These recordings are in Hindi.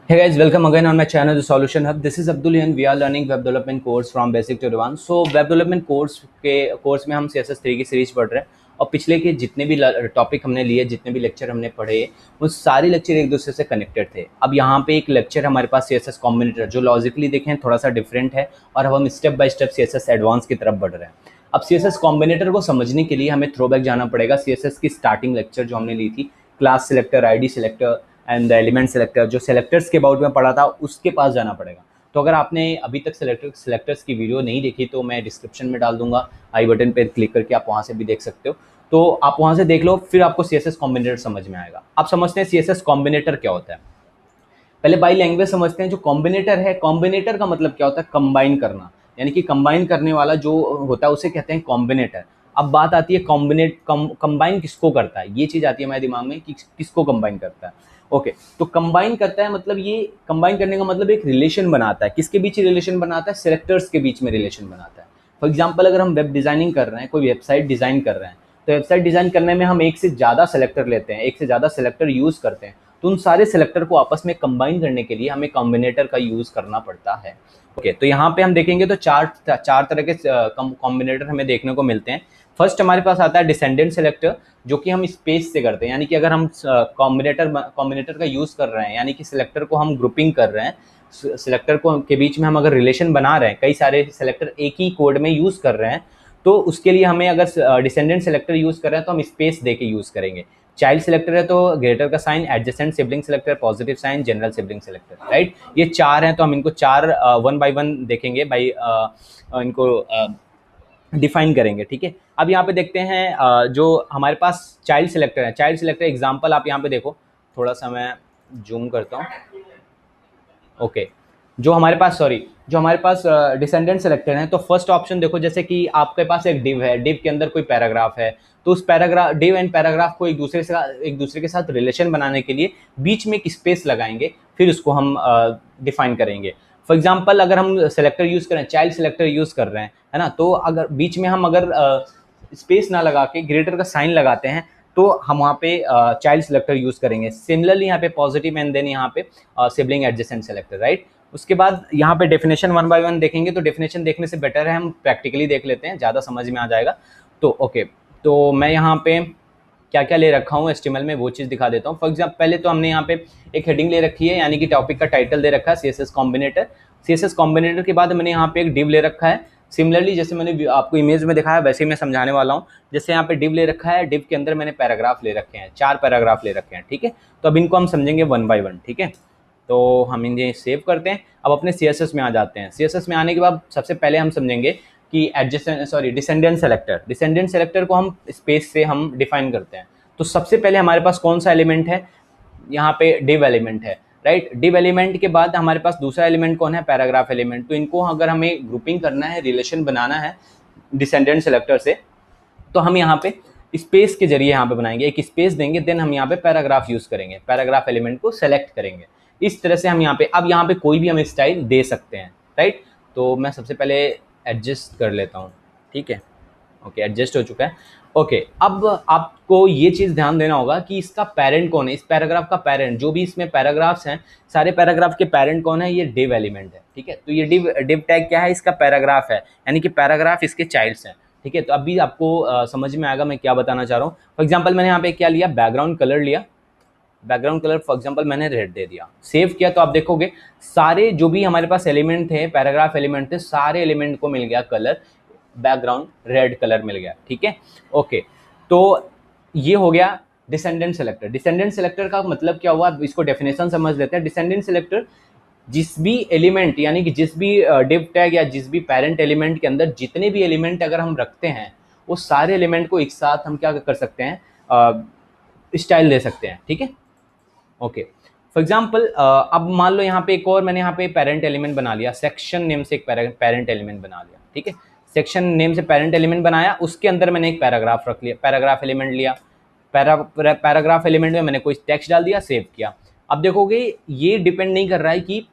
Hey guys, welcome again on my channel, The Solution Hub. This is Abdul and we are learning web development course from basic to advanced. So web development course में हम CSS3 की सीरीज पढ़ रहे हैं और पिछले के जितने भी टॉपिक हमने लिए, जितने भी लेक्चर हमने पढ़े, वो सारे लेक्चर एक दूसरे से कनेक्टेड थे। अब यहाँ पे एक लेक्चर हमारे पास CSS कॉम्बिनेटर जो लॉजिकली देखें थोड़ा सा डिफरेंट है और अब हम step by step CSS advance की तरफ बढ़ रहे हैं। अब CSS कॉम्बिनेटर को समझने के लिए हमें थ्रो बैक जाना पड़ेगा CSS की स्टार्टिंग लेक्चर जो हमने ली थी, class selector, ID selector and the element selector, जो सेलेक्टर्स के अबाउट में पढ़ा था उसके पास जाना पड़ेगा। तो अगर आपने अभी तक सेलेक्टर्स की वीडियो नहीं देखी तो मैं डिस्क्रिप्शन में डाल दूंगा, आई बटन पर क्लिक करके आप वहाँ से भी देख सकते हो। तो आप वहाँ से देख लो, फिर आपको CSS कॉम्बिनेटर समझ में आएगा। आप समझते हैं CSS कॉम्बिनेटर क्या होता है। पहले बाई लैंग्वेज समझते हैं। जो कॉम्बिनेटर है, कॉम्बिनेटर का मतलब क्या होता है? कंबाइन करना, यानी कि कंबाइन करने वाला जो होता है उसे कहते हैं कॉम्बिनेटर। अब बात आती है कंबाइन किसको करता है, ये चीज़ आती है हमारे दिमाग में कि किसको कंबाइन करता है। ओके, तो कंबाइन करता है मतलब ये कंबाइन करने का मतलब एक रिलेशन बनाता है। किसके बीच रिलेशन बनाता है? सेलेक्टर्स के बीच में रिलेशन बनाता है। फॉर एग्जाम्पल, अगर हम वेब डिज़ाइनिंग कर रहे हैं, कोई वेबसाइट डिज़ाइन कर रहे हैं, तो वेबसाइट डिज़ाइन करने में हम एक से ज़्यादा सेलेक्टर लेते हैं, एक से ज़्यादा सेलेक्टर यूज़ करते हैं। तो उन सारे सेलेक्टर को आपस में कंबाइन करने के लिए हमें कॉम्बिनेटर का यूज़ करना पड़ता है। ओके, तो यहाँ पे हम देखेंगे तो चार तरह के कॉम्बिनेटर हमें देखने को मिलते हैं। फर्स्ट हमारे पास आता है डिसेंडेंट सेलेक्टर, जो कि हम स्पेस से करते हैं। यानी कि अगर हम कॉम्बिनेटर का यूज़ कर रहे हैं, यानी कि सिलेक्टर को हम ग्रुपिंग कर रहे हैं, सिलेक्टर को के बीच में हम अगर रिलेशन बना रहे हैं, कई सारे सिलेक्टर एक ही कोड में यूज़ कर रहे हैं, तो उसके लिए हमें अगर डिसेंडेंट सेलेक्टर यूज़ कर रहे हैं तो हम स्पेस दे के यूज़ करेंगे। चाइल्ड सिलेक्टर है तो ग्रेटर का sign, adjacent sibling selector, positive sign, general sibling selector, right. ये चार हैं, तो हम इनको चार वन बाय वन देखेंगे, इनको डिफाइन करेंगे, ठीक है। अब यहाँ पे देखते हैं जो हमारे पास चाइल्ड सिलेक्टर है। चाइल्ड सिलेक्टर एग्जांपल आप यहाँ पे देखो, थोड़ा सा मैं जूम करता हूँ। ओके, जो हमारे पास डिसेंडेंट सेलेक्टर हैं, तो फर्स्ट ऑप्शन देखो, जैसे कि आपके पास एक डिव है, डिव के अंदर कोई पैराग्राफ है, तो उस डिव एंड पैराग्राफ को एक दूसरे के साथ रिलेशन बनाने के लिए बीच में एक स्पेस लगाएंगे, फिर उसको हम डिफाइन करेंगे। फॉर एग्जाम्पल, अगर हम सेलेक्टर यूज़ करें, चाइल्ड सेलेक्टर यूज़ कर रहे हैं, है ना, तो अगर बीच में हम अगर स्पेस ना लगा के ग्रेटर का साइन लगाते हैं तो हम वहाँ पे चाइल्ड सेलेक्टर यूज़ करेंगे। सिमिलरली यहाँ पे पॉजिटिव एंड देन यहाँ पे सिबलिंग एडजेसेंट सेलेक्टर, राइट। उसके बाद यहाँ पे डेफिनेशन वन बाय वन देखेंगे, तो डेफिनेशन देखने से बेटर है हम प्रैक्टिकली देख लेते हैं, ज़्यादा समझ में आ जाएगा। तो ओके, तो मैं यहाँ पे क्या क्या ले रखा हूँ HTML में वो चीज़ दिखा देता हूँ। फॉर एग्जाम्पल, पहले तो हमने यहाँ पे एक हेडिंग ले रखी है, यानी कि टॉपिक का टाइटल दे रखा है CSS कॉम्बिनेटर। CSS कॉम्बिनेटर के बाद मैंने यहाँ पे एक डिव ले रखा है। सिमिलरली जैसे मैंने आपको इमेज में दिखाया वैसे ही मैं समझाने वाला हूँ। जैसे यहाँ पे डिव ले रखा है, डिव के अंदर मैंने पैराग्राफ ले रखे हैं, 4 पैराग्राफ ले रखे हैं, ठीक है। तो अब इनको हम समझेंगे वन बाय वन, ठीक है। तो हम इन्हें सेव करते हैं। अब अपने CSS में आ जाते हैं। CSS में आने के बाद सबसे पहले हम समझेंगे कि डिसेंडेंट सेलेक्टर को हम स्पेस से हम डिफाइन करते हैं। तो सबसे पहले हमारे पास कौन सा एलिमेंट है? यहाँ पे डिव एलिमेंट है, राइट। डिव एलिमेंट के बाद हमारे पास दूसरा एलिमेंट कौन है? Paragraph element. तो इनको अगर हमें ग्रुपिंग करना है, रिलेशन बनाना है डिसेंडेंट सेलेक्टर से, तो हम यहाँ पे स्पेस के जरिए यहाँ पे बनाएंगे, एक स्पेस देंगे, देन हम यहाँ पे पैराग्राफ यूज़ करेंगे, पैराग्राफ एलिमेंट को सेलेक्ट करेंगे। इस तरह से हम यहाँ पे, अब यहाँ पे कोई भी हम स्टाइल दे सकते हैं, राइट। तो मैं सबसे पहले एडजस्ट कर लेता हूँ, ठीक है। ओके, एडजस्ट हो चुका है। ओके, अब आपको ये चीज़ ध्यान देना होगा कि इसका पेरेंट कौन है, इस पैराग्राफ का पेरेंट, जो भी इसमें पैराग्राफ्स हैं, सारे पैराग्राफ के पेरेंट कौन है? ये डिव एलिमेंट है, ठीक है। तो ये डिव टैग क्या है? इसका पैराग्राफ है, यानी कि पैराग्राफ इसके चाइल्ड्स हैं, ठीक है। तो अभी आपको समझ में आएगा मैं क्या बताना चाह रहा हूँ। फॉर एग्जाम्पल, मैंने यहाँ पे क्या लिया? बैकग्राउंड कलर लिया। बैकग्राउंड कलर फॉर एग्जांपल मैंने रेड दे दिया, सेव किया, तो आप देखोगे सारे जो भी हमारे पास एलिमेंट थे, पैराग्राफ एलिमेंट थे, सारे एलिमेंट को मिल गया कलर, बैकग्राउंड रेड कलर मिल गया, ठीक है। ओके, तो ये हो गया डिसेंडेंट सेलेक्टर। डिसेंडेंट सेलेक्टर का मतलब क्या हुआ? इसको डेफिनेशन समझ लेते हैं। डिसेंडेंट सेलेक्टर जिस भी एलिमेंट, यानी कि जिस भी डिव टैग या जिस भी पेरेंट एलिमेंट के अंदर जितने भी एलिमेंट अगर हम रखते हैं, वो सारे एलिमेंट को एक साथ हम क्या कर सकते हैं? स्टाइल दे सकते हैं, ठीक है। ओके, फॉर एग्जाम्पल, अब मान लो यहाँ पे एक और मैंने यहाँ पे पेरेंट एलिमेंट बना लिया, सेक्शन नेम से एक पेरेंट एलिमेंट बना लिया, ठीक है। सेक्शन नेम से पेरेंट एलिमेंट बनाया, उसके अंदर मैंने एक पैराग्राफ रख लिया, पैराग्राफ एलिमेंट लिया। पैराग्राफ एलिमेंट में मैंने कोई टेक्स्ट डाल दिया, सेव किया। अब देखोगे ये डिपेंड नहीं कर रहा है कि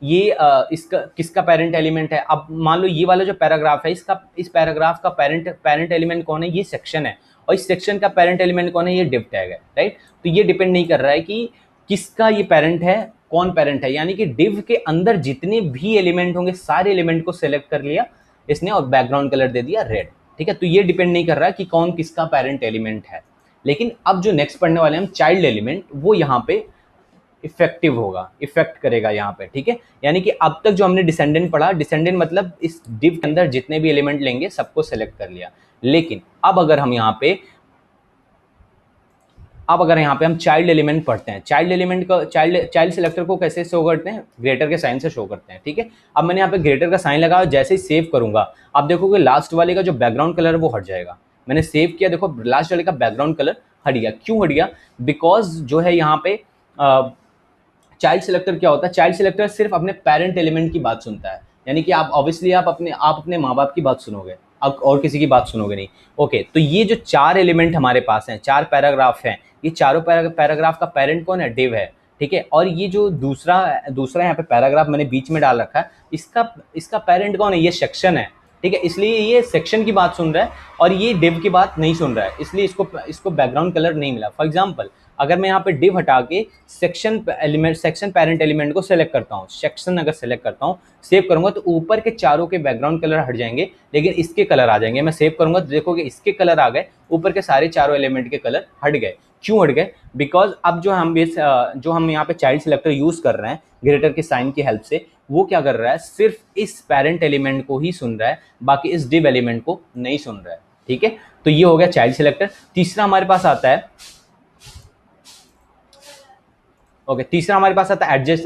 ये इसका किसका पेरेंट एलिमेंट है। अब मान लो ये वाला जो पैराग्राफ है, इस पैराग्राफ का पेरेंट एलिमेंट कौन है? ये सेक्शन है, और इस सेक्शन का पेरेंट एलिमेंट कौन है? ये डिव टैग है, राइट। तो ये डिपेंड नहीं कर रहा है कि किसका ये पेरेंट है, कौन पेरेंट है, यानी कि div के अंदर जितने भी एलिमेंट होंगे सारे एलिमेंट को सेलेक्ट कर लिया इसने और बैकग्राउंड कलर दे दिया रेड, ठीक है। तो ये डिपेंड नहीं कर रहा कि कौन किसका पेरेंट एलिमेंट है। लेकिन अब जो नेक्स्ट पढ़ने वाले हम चाइल्ड एलिमेंट, वो यहाँ पे इफेक्टिव होगा, इफेक्ट करेगा यहाँ पे, ठीक है। यानी कि अब तक जो हमने डिसेंडेंट पढ़ा, डिसेंडेंट मतलब इस div के अंदर जितने भी एलिमेंट लेंगे सबको सेलेक्ट कर लिया। लेकिन अब अगर यहाँ पे हम चाइल्ड एलिमेंट पढ़ते हैं, चाइल्ड एलिमेंट का चाइल्ड सिलेक्टर को कैसे शो करते हैं, ग्रेटर के साइन से शो करते हैं, ठीक है। अब मैंने यहाँ पे ग्रेटर का साइन लगाया, जैसे ही सेव करूंगा आप देखोगे लास्ट वाले का जो बैकग्राउंड कलर है वो हट जाएगा। मैंने सेव किया, देखो लास्ट वाले का बैकग्राउंड कलर हट गया। क्यों हट गया? बिकॉज जो है यहाँ पे चाइल्ड सिलेक्टर क्या होता है, चाइल्ड सिलेक्टर सिर्फ अपने पेरेंट एलिमेंट की बात सुनता है, यानी कि आप ऑब्वियसली आप अपने माँ बाप की बात सुनोगे, अब और किसी की बात सुनोगे नहीं। ओके, तो ये जो 4 एलिमेंट हमारे पास हैं, 4 पैराग्राफ हैं, ये चारों पैराग्राफ का पेरेंट कौन है? डिव है, ठीक है। और ये जो दूसरा यहाँ पे पैराग्राफ मैंने बीच में डाल रखा है, इसका पेरेंट कौन है? ये सेक्शन है, ठीक है। इसलिए ये सेक्शन की बात सुन रहा है और ये डिव की बात नहीं सुन रहा है, इसलिए इसको बैकग्राउंड कलर नहीं मिला। फॉर एग्जांपल, अगर मैं यहाँ पे डिव हटा के सेक्शन पेरेंट एलिमेंट को सेलेक्ट करता हूँ, सेक्शन अगर सेलेक्ट करता हूँ, सेव करूंगा तो ऊपर के चारों के बैकग्राउंड कलर हट जाएंगे, लेकिन इसके कलर आ जाएंगे। मैं सेव करूंगा तो देखोगे इसके कलर आ गए, ऊपर के सारे चारों एलिमेंट के कलर हट गए। क्यों हट गए? बिकॉज अब जो हम यहाँ पे चाइल्ड सिलेक्टर यूज कर रहे हैं ग्रेटर के साइन की हेल्प से, वो क्या कर रहा है? सिर्फ इस पेरेंट एलिमेंट को ही सुन रहा है, बाकी इस डिव एलिमेंट को नहीं सुन रहा है, ठीक है। तो ये हो गया चाइल्ड सिलेक्टर। तीसरा हमारे पास आता है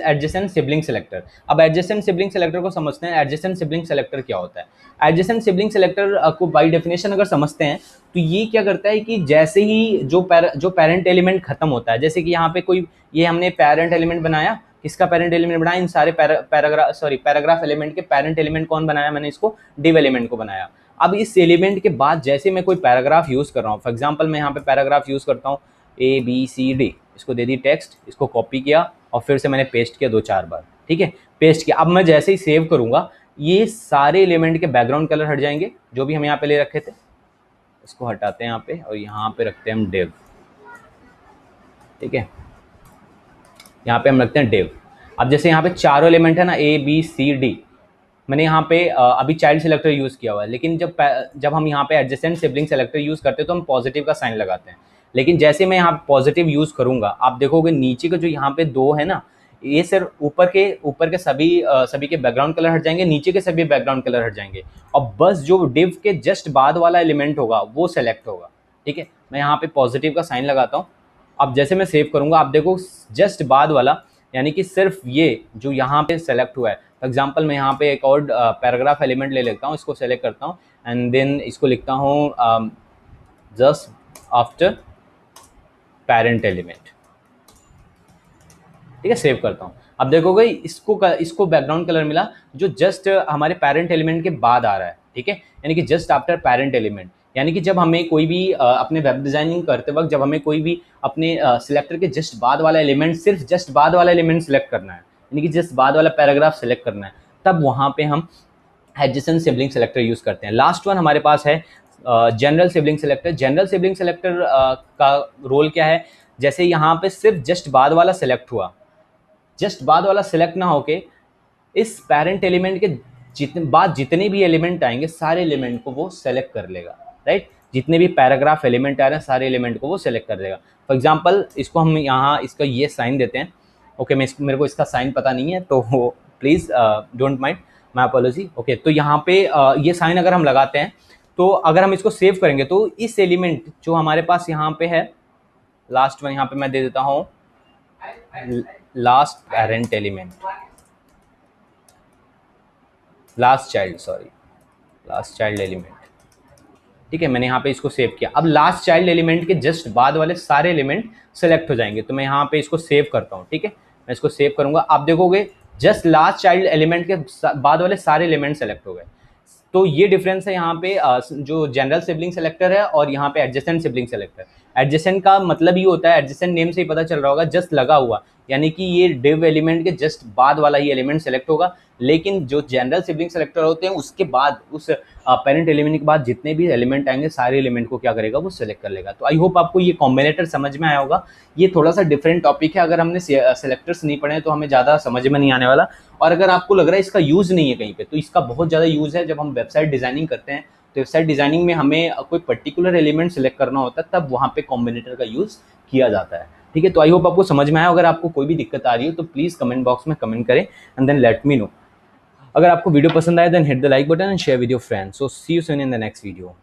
एडजेसेंट सिबलिंग सिलेक्टर। अब एडजेसेंट सिबलिंग सिलेक्टर को समझते हैं। एडजेसेंट सिबलिंग सिलेक्टर क्या होता है? एडजेसेंट सिबलिंग सिलेक्टर को बाय डेफिनेशन अगर समझते हैं तो ये क्या करता है कि जैसे ही जो पेरेंट एलिमेंट खत्म होता है, जैसे कि यहाँ पे कोई, ये हमने पेरेंट एलिमेंट बनाया, किसका पेरेंट एलिमेंट बनाया? इन सारे पैराग्राफ एलिमेंट के पेरेंट एलिमेंट कौन बनाया? मैंने इसको डिव एलिमेंट को बनाया। अब इस एलिमेंट के बाद जैसे मैं कोई पैराग्राफ यूज कर रहा हूँ, फॉर एग्जाम्पल मैं यहाँ पे पैराग्राफ यूज करता हूँ ABCD, इसको दे दी टेक्स्ट, इसको कॉपी किया और फिर से मैंने पेस्ट किया 2-4 बार, ठीक है, पेस्ट किया। अब मैं जैसे ही सेव करूंगा ये सारे एलिमेंट के बैकग्राउंड कलर हट जाएंगे जो भी हम यहाँ पे ले रखे थे। इसको हटाते हैं यहाँ पे और यहाँ पे रखते हैं हम डिव, ठीक है, यहाँ पे हम रखते हैं डिव। अब जैसे यहाँ पे चारों एलिमेंट है ना ABCD, मैंने यहाँ पे अभी चाइल्ड सिलेक्टर यूज़ किया हुआ है, लेकिन जब हम यहाँ पे एडजेसेंट सिबलिंग सेलेक्टर यूज़ करते हैं तो हम पॉजिटिव का साइन लगाते हैं। लेकिन जैसे मैं यहाँ पॉजिटिव यूज़ करूँगा आप देखोगे नीचे का जो यहाँ पे 2 है ना, ये सिर्फ ऊपर के सभी के बैकग्राउंड कलर हट जाएंगे, नीचे के सभी बैकग्राउंड कलर हट जाएंगे और बस जो डिव के जस्ट बाद वाला एलिमेंट होगा वो सेलेक्ट होगा, ठीक है। मैं यहाँ पे पॉजिटिव का साइन लगाता हूँ। अब जैसे मैं सेव करूँगा आप देखो जस्ट बाद वाला, यानी कि सिर्फ ये जो यहाँ पे सेलेक्ट हुआ है। फॉर एग्जाम्पल मैं यहाँ पे एक और पैराग्राफ एलिमेंट ले लेता हूँ, इसको सेलेक्ट करता हूँ एंड देन इसको लिखता हूँ जस्ट आफ्टर पेरेंट एलिमेंट, ठीक है, सेव करता हूँ। अब देखोगे इसको बैकग्राउंड कलर मिला जो जस्ट हमारे पेरेंट एलिमेंट के बाद आ रहा है, ठीक है, यानी कि जस्ट आफ्टर पेरेंट एलिमेंट। यानी कि जब हमें कोई भी अपने वेब डिजाइनिंग करते वक्त जब हमें कोई भी अपने सिलेक्टर के जस्ट बाद वाला एलिमेंट, सिर्फ जस्ट बाद वाला एलिमेंट सेलेक्ट करना है, यानी कि जस्ट बाद वाला पैराग्राफ सेलेक्ट करना है, तब वहाँ पे हम एडजेसेंट सिबलिंग सेलेक्टर यूज़ करते हैं। लास्ट वन हमारे पास है general sibling selector. General sibling selector का रोल क्या है? जैसे यहाँ पे सिर्फ जस्ट बाद वाला सेलेक्ट हुआ, जस्ट बाद वाला सेलेक्ट ना होके इस पेरेंट एलिमेंट के जितने भी एलिमेंट आएंगे सारे एलिमेंट को वो सेलेक्ट कर लेगा, राइट। जितने भी पैराग्राफ एलिमेंट आ रहे हैं सारे एलिमेंट को वो सेलेक्ट कर लेगा। फॉर एग्जांपल इसको हम यहाँ इसका ये साइन देते हैं, ओके, मेरे को इसका साइन पता नहीं है तो please don't mind, my apology. Okay, तो यहाँ पे ये साइन अगर हम लगाते हैं तो अगर हम इसको सेव करेंगे तो इस एलिमेंट जो हमारे पास यहाँ पे है, लास्ट वन यहाँ पे मैं दे देता हूँ last parent element, last child element, ठीक है। मैंने यहाँ पे इसको सेव किया। अब लास्ट चाइल्ड एलिमेंट के जस्ट बाद वाले सारे एलिमेंट सेलेक्ट हो जाएंगे, तो मैं यहाँ पे इसको सेव करता हूँ, ठीक है। मैं इसको सेव करूँगा, आप देखोगे जस्ट लास्ट चाइल्ड एलिमेंट के बाद वाले सारे एलिमेंट सेलेक्ट हो गए। तो ये डिफरेंस है यहाँ पे जो जनरल सिबलिंग सेलेक्टर है और यहाँ पे एडजेसेंट सिबलिंग सेलेक्टर। एडजेसेंट का मतलब ये होता है, एडजेसेंट नेम से ही पता चल रहा होगा, जस्ट लगा हुआ, यानी कि ये div एलिमेंट के जस्ट बाद वाला ही एलिमेंट सेलेक्ट होगा। लेकिन जो जनरल सिबलिंग सेलेक्टर होते हैं उसके बाद, उस पेरेंट एलिमेंट के बाद जितने भी एलिमेंट आएंगे सारे एलिमेंट को क्या करेगा, वो सेलेक्ट कर लेगा। तो आई होप आपको ये कॉम्बिनेटर समझ में आया होगा। ये थोड़ा सा डिफरेंट टॉपिक है, अगर हमने सेलेक्टर्स नहीं पढ़े तो हमें ज़्यादा समझ में नहीं आने वाला। और अगर आपको लग रहा है इसका यूज़ नहीं है कहीं पे, तो इसका बहुत ज़्यादा यूज़ है। जब हम वेबसाइट डिज़ाइनिंग करते हैं तो वेबसाइट डिज़ाइनिंग में हमें कोई पर्टिकुलर एलिमेंट सेलेक्ट करना होता है, तब वहाँ पे कॉम्बिनेटर का यूज़ किया जाता है। ठीक है, तो आई होप आपको समझ में आया। अगर आपको कोई भी दिक्कत आ रही हो तो प्लीज़ कमेंट बॉक्स में कमेंट करें and then let me know. अगर आपको वीडियो पसंद आए then hit the like button and share with your friends. So see you soon in the next video.